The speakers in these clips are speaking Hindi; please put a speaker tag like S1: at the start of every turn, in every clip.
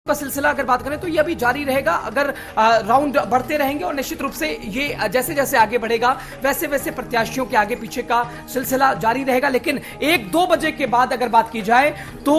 S1: का सिलसिला अगर बात करें तो ये अभी जारी रहेगा। अगर राउंड बढ़ते रहेंगे और निश्चित रूप से ये जैसे जैसे आगे बढ़ेगा वैसे वैसे प्रत्याशियों के आगे पीछे का सिलसिला जारी रहेगा। लेकिन 1-2 बजे के बाद अगर बात की जाए तो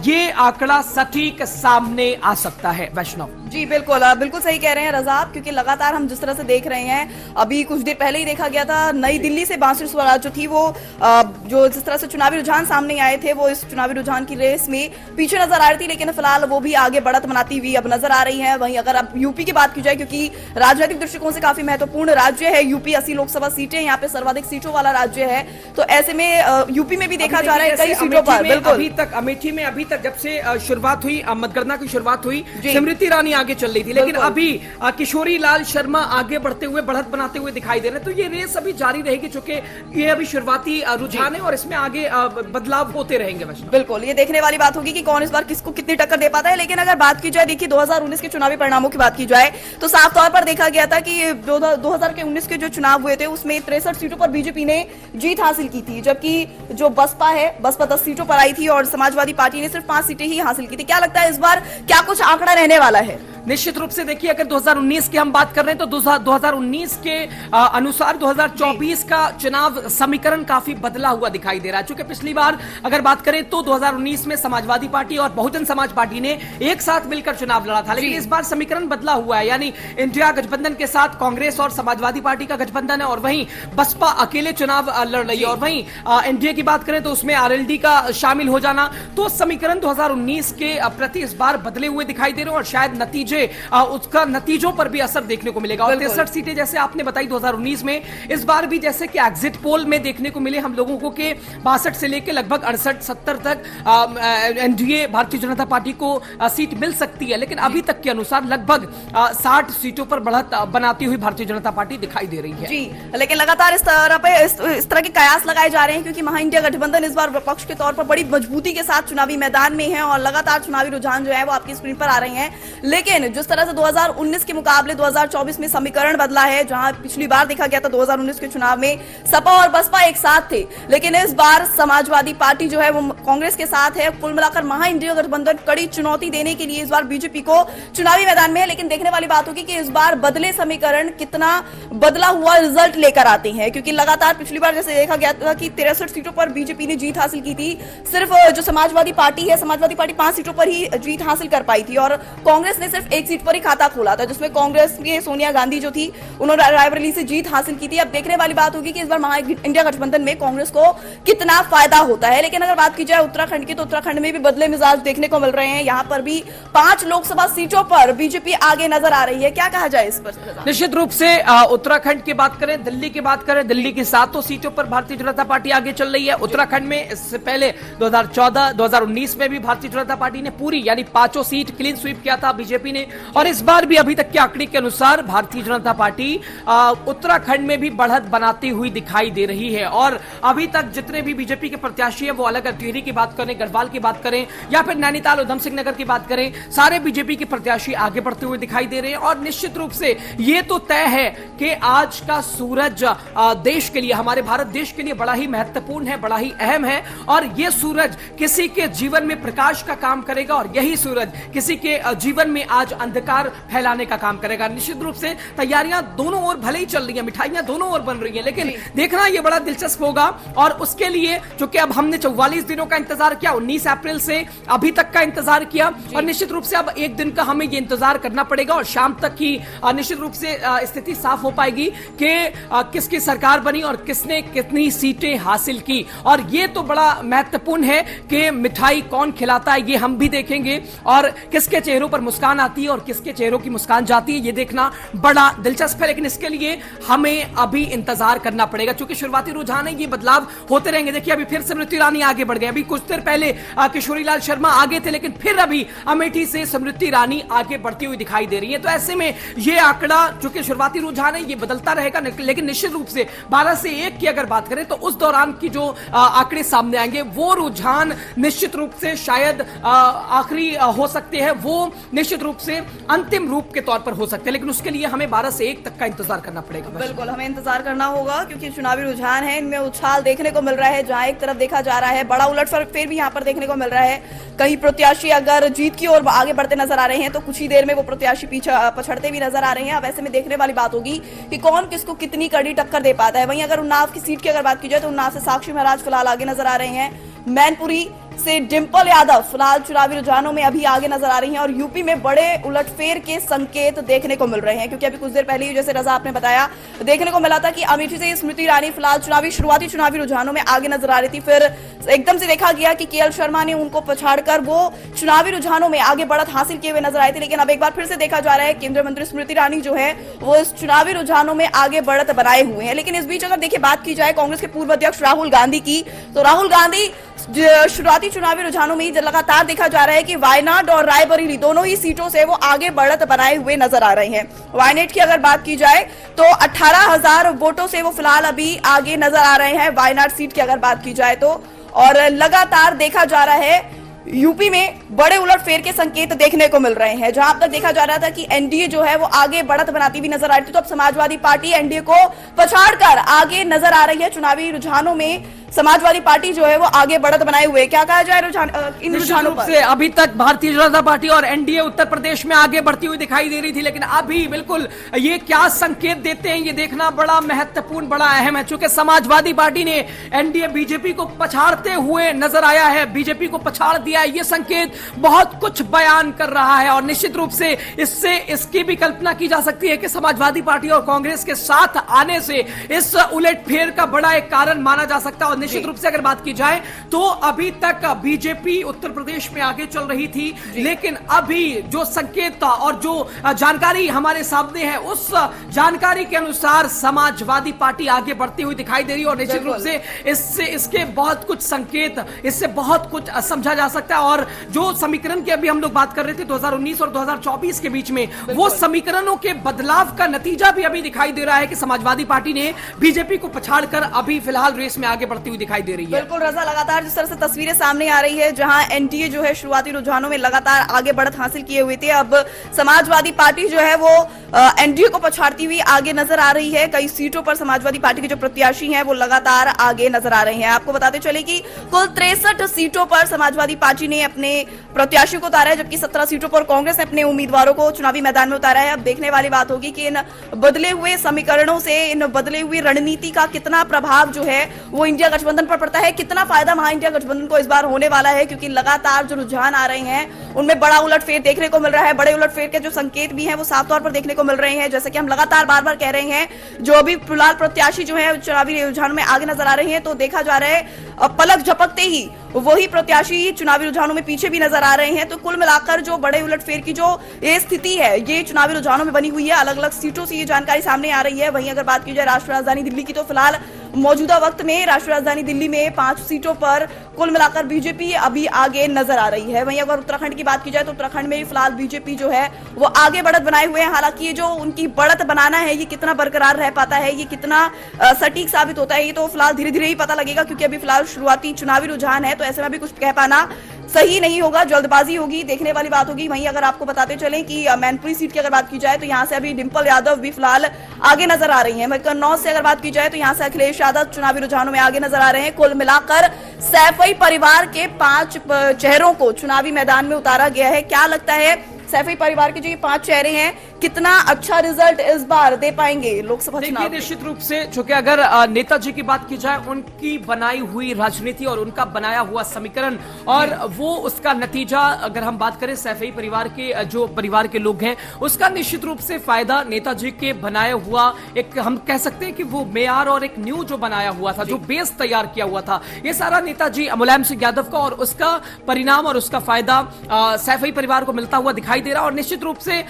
S1: ये आंकड़ा सटीक सामने आ सकता है। वैष्णव
S2: जी बिल्कुल बिल्कुल सही कह रहे हैं रजा आप, क्योंकि लगातार हम जिस तरह से देख रहे हैं, अभी कुछ देर पहले ही देखा गया था नई दिल्ली से बांसुरी स्वराज जो थी वो जो जिस तरह से चुनावी रुझान सामने आए थे वो इस चुनावी रुझान की रेस में पीछे नजर आ रही थी, लेकिन फिलहाल वो भी आगे बढ़त बनाती हुई अब नजर आ रही है। वहीं अगर अब यूपी की बात की जाए, क्योंकि राजनीतिक दृष्टिकोण से काफी महत्वपूर्ण राज्य है यूपी, 80 लोकसभा सीटें, यहाँ पे सर्वाधिक सीटों वाला राज्य है, तो ऐसे में यूपी में भी देखा जा रहा है कई सीटों पर। बिल्कुल
S1: अभी तक अमेठी में अभी तक जब से शुरुआत हुई, मतगणना की शुरुआत हुई, स्मृति ईरानी आगे चल रही थी, लेकिन अभी किशोरी लाल शर्मा आगे बढ़ते हुए बढ़त बनाते हुए दिखाई दे रहे हैं। तो ये रेस अभी जारी रहेगी, चूंकि ये अभी शुरुआती रुझान है और इसमें आगे बदलाव होते रहेंगे।
S2: बिल्कुल ये देखने वाली बात होगी कि कौन इस बार किसको कितनी टक्कर दे पाता है। लेकिन अगर बात की जाए, देखिए 2019 के चुनावी परिणामों की बात की जाए तो साफ तौर पर देखा गया था कि 2019 के जो चुनाव हुए थे उसमें 63 सीटों पर बीजेपी ने जीत हासिल की थी, जबकि जो बसपा है, बसपा 10 सीटों पर आई थी और समाजवादी पार्टी ने सिर्फ 5 सीटें ही हासिल की थी। क्या लगता है इस बार क्या कुछ आंकड़ा रहने वाला है?
S1: निश्चित रूप से देखिए, अगर 2019 की हम बात कर रहे हैं तो 2019 के अनुसार 2024 का चुनाव समीकरण काफी बदला हुआ दिखाई दे रहा है। चूंकि पिछली बार अगर बात करें तो 2019 में समाजवादी पार्टी और बहुजन समाज पार्टी ने एक साथ मिलकर चुनाव लड़ा था, लेकिन इस बार समीकरण बदला हुआ है। यानी इंडिया गठबंधन के साथ कांग्रेस और समाजवादी पार्टी का गठबंधन है और वहीं बसपा अकेले चुनाव लड़ रही है, और वहीं एनडीए की बात करें तो उसमें आरएलडी का शामिल हो जाना, तो समीकरण 2019 के प्रति इस बार बदले हुए दिखाई दे रहे हैं और शायद नतीजे उसका नतीजों पर भी असर देखने को मिलेगा। और 63 सीटें जैसे आपने बताई 2019 में, इस बार भी जैसे कि एग्जिट पोल में देखने को मिले हम लोगों को कि 62 से लेकर लगभग 68-70 तक एनडीए भारतीय जनता पार्टी को सीट मिल सकती है, लेकिन अभी तक के अनुसार लगभग 60 सीटों पर बढ़त बनाती हुई भारतीय जनता पार्टी दिखाई दे रही है।
S2: जी, लेकिन लगातार इस तरह के कयास लगाए जा रहे हैं, क्योंकि महा इंडिया गठबंधन इस बार विपक्ष के तौर पर बड़ी मजबूती के साथ चुनावी मैदान में है और लगातार चुनावी रुझान जो है वो आपकी स्क्रीन पर आ रहे हैं। लेकिन जिस तरह से 2019 के मुकाबले 2024 में समीकरण बदला है, जहां पिछली बार देखा गया था 2019 के चुनाव में सपा और बसपा एक साथ थे, लेकिन इस बार समाजवादी पार्टी जो है वो कांग्रेस के साथ है। कुल मिलाकर महा इंडिया गठबंधन कड़ी चुनौती देने के लिए इस बार बीजेपी को चुनावी मैदान में है। लेकिन देखने वाली बात होगी कि इस बार बदले समीकरण कितना बदला हुआ रिजल्ट लेकर आते हैं, क्योंकि लगातार पिछली बार जैसे देखा गया था कि 63 सीटों पर बीजेपी ने जीत हासिल की थी, सिर्फ जो समाजवादी पार्टी है, समाजवादी पार्टी 5 सीटों पर ही जीत हासिल कर पाई थी और कांग्रेस ने सिर्फ 1 सीट पर ही खाता खोला था, जिसमें कांग्रेस की सोनिया गांधी जो थी उन्होंने रायबरेली से जीत हासिल की थी। अब देखने वाली बात होगी कि इस बार महा इंडिया गठबंधन में कांग्रेस को कितना फायदा होता है। लेकिन अगर बात की जाए उत्तराखंड की, तो उत्तराखंड में भी बदले मिजाज देखने को मिल रहे हैं। यहाँ पर भी 5 लोकसभा सीटों पर बीजेपी आगे नजर आ रही है। क्या कहा जाए इस पर?
S1: निश्चित रूप से उत्तराखंड की बात करें, दिल्ली की बात करें, दिल्ली की 7 सीटों पर भारतीय जनता पार्टी आगे चल रही है। उत्तराखंड में इससे पहले 2014-2019 में भी भारतीय जनता पार्टी ने पूरी यानी 5 सीट क्लीन स्वीप किया था बीजेपी ने, और इस बार भी अभी तक के आंकड़े के अनुसार भारतीय जनता पार्टी उत्तराखंड में भी बढ़त बनाती हुई दिखाई दे रही है। और अभी तक जितने भी बीजेपी के प्रत्याशी हैं, वो अलग टिहरी की बात करें, गढ़वाल की बात करें या फिर नैनीताल उधम सिंह नगर की बात करें, सारे बीजेपी के प्रत्याशी आगे बढ़ते हुए दिखाई दे रहे हैं। और निश्चित रूप से ये तो तय है कि आज का सूरज देश के लिए, हमारे भारत देश के लिए बड़ा ही महत्वपूर्ण है, बड़ा ही अहम है, और ये सूरज किसी के जीवन में प्रकाश का काम करेगा और यही सूरज किसी के जीवन में आज अंधकार फैलाने का काम करेगा। निश्चित रूप से तैयारियां दोनों ओर भले ही चल रही हैं, मिठाइयां दोनों ओर बन रही हैं, लेकिन देखना यह बड़ा दिलचस्प होगा। और उसके लिए चूंकि अब हमने 44 दिनों का इंतजार किया, 19 अप्रैल से अभी तक का इंतजार किया, और निश्चित रूप से अब एक दिन का हमें यह इंतजार करना पड़ेगा और शाम तक ही निश्चित रूप से स्थिति साफ हो पाएगी कि किसकी सरकार बनी और किसने कितनी सीटें हासिल की। और यह तो बड़ा महत्वपूर्ण है कि मिठाई कौन खिलाता है, ये हम भी देखेंगे, और किसके चेहरों पर मुस्कान आती है और किसके चेहरों की मुस्कान जाती है, ये देखना बड़ा दिलचस्प है। लेकिन इसके लिए हमें अभी इंतजार करना पड़ेगा, क्योंकि शुरुआती रुझान है, ये बदलाव होते रहेंगे। देखिए अभी फिर स्मृति ईरानी आगे बढ़ गए, अभी कुछ देर पहले किशोरी लाल शर्मा आगे थे, लेकिन फिर अभी अमेठी से स्मृति ईरानी आगे बढ़ती हुई दिखाई दे रही है। तो ऐसे में ये आंकड़ा चूंकि शुरुआती रुझान है, ये बदलता रहेगा, लेकिन निश्चित रूप से 12 से 1 की अगर बात करें तो उस दौरान की जो आंकड़े सामने आएंगे वो रुझान निश्चित रूप से शायद आखिरी हो सकते हैं, वो निश्चित रूप से अंतिम रूप के तौर पर हो सकते हैं, लेकिन उसके लिए हमें 12 से 1 तक का इंतजार करना पड़ेगा।
S2: बिल्कुल हमें इंतजार करना होगा क्योंकि चुनावी रुझान है, इनमें उछाल देखने को मिल रहा है। जहां एक तरफ देखा जा रहा है बड़ा उलटफेर भी यहाँ पर देखने को मिल रहा है। कई प्रत्याशी अगर जीत की ओर आगे बढ़ते नजर आ रहे हैं तो कुछ ही देर में वो प्रत्याशी पीछे पछड़ते भी नजर आ रहे हैं। अब ऐसे में देखने वाली बात होगी कि कौन किसको कितनी कड़ी टक्कर दे पाता है। वहीं अगर उन्नाव की सीट की अगर बात की जाए तो उन्नाव से साक्षी महाराज फिलहाल आगे नजर आ रहे हैं। मैनपुरी से डिंपल यादव फिलहाल चुनावी रुझानों में अभी आगे नजर आ रही हैं और यूपी में बड़े उलटफेर के संकेत देखने को मिल रहे हैं क्योंकि अभी कुछ देर पहले ही जैसे रजा आपने बताया देखने को मिला था कि अमेठी से स्मृति ईरानी फिलहाल शुरुआती चुनावी रुझानों में आगे नजर आ रही थी। फिर एकदम से देखा गया कि केएल शर्मा ने उनको पछाड़कर वो चुनावी रुझानों में आगे बढ़त हासिल किए हुए नजर आए थे, लेकिन अब एक बार फिर से देखा जा रहा है केंद्रीय मंत्री स्मृति ईरानी जो है वो इस चुनावी रुझानों में आगे बढ़त बनाए हुए हैं। लेकिन इस बीच अगर देखिए बात की जाए कांग्रेस के पूर्व अध्यक्ष राहुल गांधी की, तो राहुल गांधी शुरुआती चुनावी रुझानों में लगातार देखा जा रहा है कि वायनाड और रायबरेली दोनों ही सीटों से वो आगे बढ़त बनाए हुए नजर आ रहे हैं। वायनाड की अगर बात की जाए तो 18,000 वोटों से वो फिलहाल अभी आगे नजर आ रहे हैं वायनाड सीट की अगर बात की जाए तो। और लगातार देखा जा रहा है यूपी में बड़े उलटफेर के संकेत देखने को मिल रहे हैं। जहां अब तक देखा जा रहा था कि एनडीए जो है वो आगे बढ़त बनाती हुई नजर आ रही थी, तो अब समाजवादी पार्टी एनडीए को पछाड़कर आगे नजर आ रही है। चुनावी रुझानों में समाजवादी पार्टी जो है वो आगे बढ़त बनाए हुए। क्या कहा जाए इन रुझानों पर?
S1: से अभी तक भारतीय जनता पार्टी और एनडीए उत्तर प्रदेश में आगे बढ़ती हुई दिखाई दे रही थी, लेकिन अभी बिल्कुल ये क्या संकेत देते हैं ये देखना बड़ा महत्वपूर्ण, बड़ा अहम है। चूंकि समाजवादी पार्टी ने एनडीए बीजेपी को पछाड़ते हुए नजर आया है, बीजेपी को पछाड़ दिया है, ये संकेत बहुत कुछ बयान कर रहा है। और निश्चित रूप से इससे इसकी भी कल्पना की जा सकती है कि समाजवादी पार्टी और कांग्रेस के साथ आने से इस उलटफेर का बड़ा एक कारण माना जा सकता है। निश्चित रूप से अगर बात की जाए तो अभी तक बीजेपी उत्तर प्रदेश में आगे चल रही थी, लेकिन अभी जो संकेत और जो जानकारी हमारे सामने है उस जानकारी के अनुसार समाजवादी पार्टी आगे बढ़ती हुई दिखाई दे रही है। और निश्चित रूप से इसके बहुत कुछ संकेत, इससे बहुत कुछ समझा जा सकता है। और जो समीकरण की अभी हम लोग बात कर रहे थे 2019 और 2024 के बीच में, वो समीकरणों के बदलाव का नतीजा भी अभी दिखाई दे रहा है कि समाजवादी पार्टी ने बीजेपी को पछाड़कर अभी फिलहाल रेस में आगे बढ़ती हुई दिखाई दे रही है।
S2: बिल्कुल रजा, लगातार जिस तरह से तस्वीरें सामने आ रही है जहां एनडीए जो है शुरुआती रुझानों में लगातार आगे बढ़त हासिल किए हुए थे, अब समाजवादी पार्टी जो है वो एनडीए को पछाड़ती हुई आगे नजर आ रही है। कई सीटों पर समाजवादी पार्टी के जो प्रत्याशी हैं वो लगातार आगे नजर आ रहे हैं। आपको बताते चले कि कुल 63 सीटों पर समाजवादी पार्टी ने अपने प्रत्याशी को उतारा है, जबकि 17 सीटों पर कांग्रेस ने अपने उम्मीदवारों को चुनावी मैदान में उतारा है। अब देखने वाली बात होगी कि इन बदले हुए समीकरणों से, इन बदले हुई रणनीति का कितना प्रभाव जो है वो इंडिया गठबंधन पर पड़ता है, कितना फायदा महा इंडिया गठबंधन को इस बार होने वाला है, क्योंकि लगातार जो रुझान आ रहे हैं उनमें बड़ा उलटफेर देखने को मिल रहा है। बड़े उलटफेर के जो संकेत भी हैं वो साफ तौर पर देखने को मिल रहे हैं। जैसे कि हम लगातार बार बार कह रहे हैं, जो अभी फिलहाल प्रत्याशी जो है चुनावी रुझान में आगे नजर आ रहे हैं, तो देखा जा रहा है पलक झपकते ही वही प्रत्याशी चुनावी रुझानों में पीछे भी नजर आ रहे हैं। तो कुल मिलाकर जो बड़े उलटफेर की जो ये स्थिति है ये चुनावी रुझानों में बनी हुई है। अलग अलग सीटों से ये जानकारी सामने आ रही है। वहीं अगर बात की जाए राष्ट्रीय राजधानी दिल्ली की, तो फिलहाल मौजूदा वक्त में राष्ट्रीय राजधानी दिल्ली में 5 सीटों पर कुल मिलाकर बीजेपी अभी आगे नजर आ रही है। वहीं अगर उत्तराखंड की बात की जाए तो उत्तराखंड में फिलहाल बीजेपी जो है वो आगे बढ़त बनाए हुए हैं। हालांकि ये जो उनकी बढ़त बनाना है ये कितना बरकरार रह पाता है, ये कितना सटीक साबित होता है, ये तो फिलहाल धीरे धीरे ही पता लगेगा, क्योंकि अभी फिलहाल शुरुआती चुनावी रुझान है, तो ऐसे में भी कुछ कह पाना सही नहीं होगा, जल्दबाजी होगी, देखने वाली बात होगी। वहीं अगर आपको बताते चलें कि मैनपुरी सीट की अगर बात की जाए तो यहां से अभी डिंपल यादव भी फिलहाल आगे नजर आ रही हैं। कन्नौज से अगर बात की जाए तो यहां से अखिलेश यादव चुनावी रुझानों में आगे नजर आ रहे हैं। कुल मिलाकर सैफई परिवार के 5 चेहरों को चुनावी मैदान में उतारा गया है। क्या लगता है सैफई परिवार के जो ये 5 चेहरे हैं कितना अच्छा रिजल्ट इस बार दे पाएंगे लोकसभा चुनाव?
S1: निश्चित रूप से, चूंकि अगर नेताजी की बात की जाए, उनकी बनाई हुई राजनीति और उनका बनाया हुआ समीकरण और वो उसका नतीजा, अगर हम बात करें सैफई परिवार के जो परिवार के लोग हैं, उसका निश्चित रूप से फायदा नेताजी के बनाया हुआ एक, हम कह सकते हैं कि वो मेयार और एक न्यू जो बनाया हुआ था, जो बेस तैयार किया हुआ था, ये सारा नेताजी मुलायम सिंह यादव का, और उसका परिणाम और उसका फायदा सैफई परिवार को मिलता हुआ दिखाई दे रहा है। और निश्चित रूप से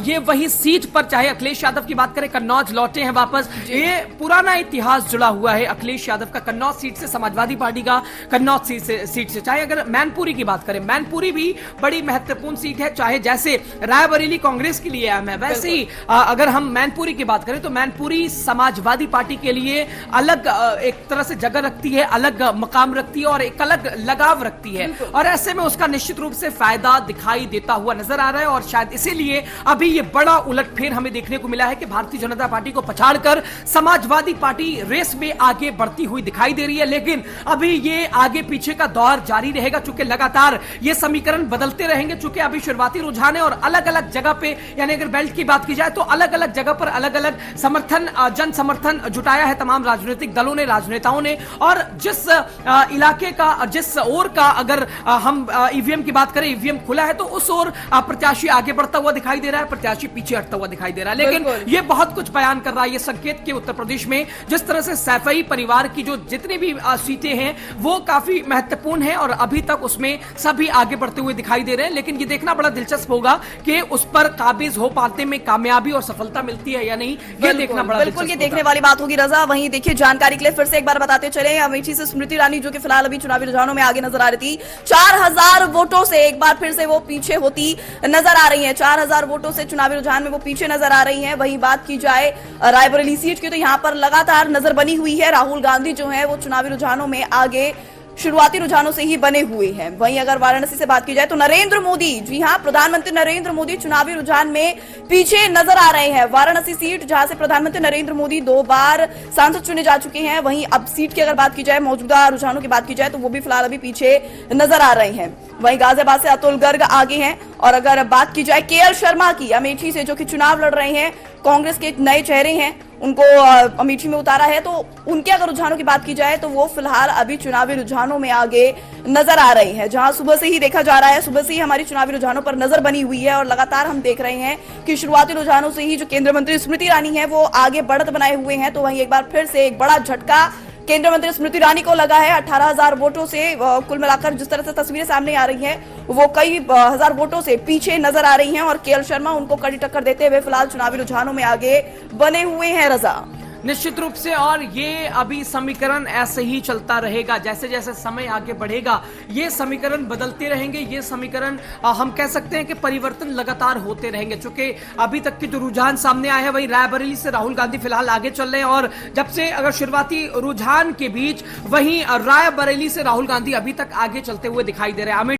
S1: ये वही सीट पर, चाहे अखिलेश यादव की बात करें, कन्नौज लौटे हैं वापस, ये पुराना इतिहास जुड़ा हुआ है अखिलेश यादव का कन्नौज सीट से, समाजवादी पार्टी का कन्नौज सीट से। चाहे अगर मैनपुरी की बात करें, मैनपुरी भी बड़ी महत्वपूर्ण सीट है, चाहे जैसे रायबरेली कांग्रेस के लिए अहम है, वैसे ही अगर हम मैनपुरी की बात करें तो मैनपुरी समाजवादी पार्टी के लिए अलग एक तरह से जगह रखती है, अलग मकाम रखती है और एक अलग लगाव रखती है, और ऐसे में उसका निश्चित रूप से फायदा दिखाई देता हुआ नजर आ आ रहा है और शायद इसीलिए अभी ये बड़ा उलटफेर हमें देखने को मिला है कि भारतीय जनता पार्टी को पछाड़कर समाजवादी पार्टी रेस में आगे बढ़ती हुई दिखाई दे रही है। लेकिन अभी ये आगे पीछे का दौर जारी रहेगा, चूंकि लगातार ये समीकरण बदलते रहेंगे। चूंकि अभी शुरुआती रुझान है और अलग अलग जगह पे, यानी अगर बेल्ट की बात की जाए तो अलग अलग जगह पर अलग अलग समर्थन, जन समर्थन जुटाया है तमाम राजनीतिक दलों ने, राजनेताओं ने। और जिस इलाके का, जिस ओर का अगर हम ईवीएम की बात करें, ईवीएम खुला है तो उस ओर प्रत्याशी आगे बढ़ता हुआ दिखाई दे रहा है, प्रत्याशी पीछे हटता हुआ दिखाई दे रहा है। लेकिन ये बहुत कुछ बयान कर रहा है ये संकेत कि उत्तर प्रदेश में जिस तरह से सैफई परिवार की जो जितनी भी सीटें हैं वो काफी महत्वपूर्ण है और अभी तक उसमें सभी आगे बढ़ते हुए दिखाई दे रहे हैं। लेकिन ये देखना बड़ा दिलचस्प होगा कि उस पर काबिज हो पाने में कामयाबी और सफलता मिलती है या नहीं, ये देखना बड़ा
S2: बिल्कुल ये देखने वाली बात होगी। रजा, वहीं देखिए जानकारी के लिए फिर से एक बार बताते चले, अमेठी से स्मृति ईरानी जो कि फिलहाल अभी चुनावी रुझानों में आगे नजर आ रही थी, 4000 वोटों से एक बार फिर से वो पीछे होती नजर आ रही है। 4000 वोटों से चुनावी रुझान में वो पीछे नजर आ रही है। वहीं बात की जाए रायबरेली सीट की तो यहां पर लगातार नजर बनी हुई है। राहुल गांधी जो है वो चुनावी रुझानों में आगे शुरुआती रुझानों से ही बने हुए हैं। वहीं अगर वाराणसी से बात की जाए तो नरेंद्र मोदी, जी हां, प्रधानमंत्री नरेंद्र मोदी चुनावी रुझान में पीछे नजर आ रहे हैं। वाराणसी सीट जहां से प्रधानमंत्री नरेंद्र मोदी 2 बार सांसद चुने जा चुके हैं, वहीं अब सीट की अगर बात की जाए, मौजूदा रुझानों की बात की जाए तो वो भी फिलहाल अभी पीछे नजर आ रहे हैं। वहीं गाजियाबाद से अतुल गर्ग आगे हैं। और अगर बात की जाए केएल शर्मा की, अमेठी से, जो कि चुनाव लड़ रहे हैं, कांग्रेस के एक नए चेहरे हैं, उनको अमेठी में उतारा है, तो उनके अगर रुझानों की बात की जाए तो वो फिलहाल अभी चुनावी रुझानों में आगे नजर आ रही हैं। जहां सुबह से ही देखा जा रहा है, सुबह से ही हमारी चुनावी रुझानों पर नजर बनी हुई है और लगातार हम देख रहे हैं कि शुरुआती रुझानों से ही जो केंद्रीय मंत्री स्मृति ईरानी है वो आगे बढ़त बनाए हुए हैं। तो वहीं एक बार फिर से एक बड़ा झटका केंद्रीय मंत्री स्मृति ईरानी को लगा है। 18,000 वोटों से कुल मिलाकर जिस तरह से तस्वीरें सामने आ रही हैं वो कई हजार वोटों से पीछे नजर आ रही हैं और केएल शर्मा उनको कड़ी टक्कर देते हुए फिलहाल चुनावी रुझानों में आगे बने हुए हैं। रजा,
S1: निश्चित रूप से, और ये अभी समीकरण ऐसे ही चलता रहेगा। जैसे जैसे समय आगे बढ़ेगा ये समीकरण बदलते रहेंगे, ये समीकरण हम कह सकते हैं कि परिवर्तन लगातार होते रहेंगे। चूंकि अभी तक के जो रुझान सामने आए हैं वही रायबरेली से राहुल गांधी फिलहाल आगे चल रहे हैं और जब से अगर शुरुआती रुझान के बीच वहीं रायबरेली से राहुल गांधी अभी तक आगे चलते हुए दिखाई दे रहे हैं।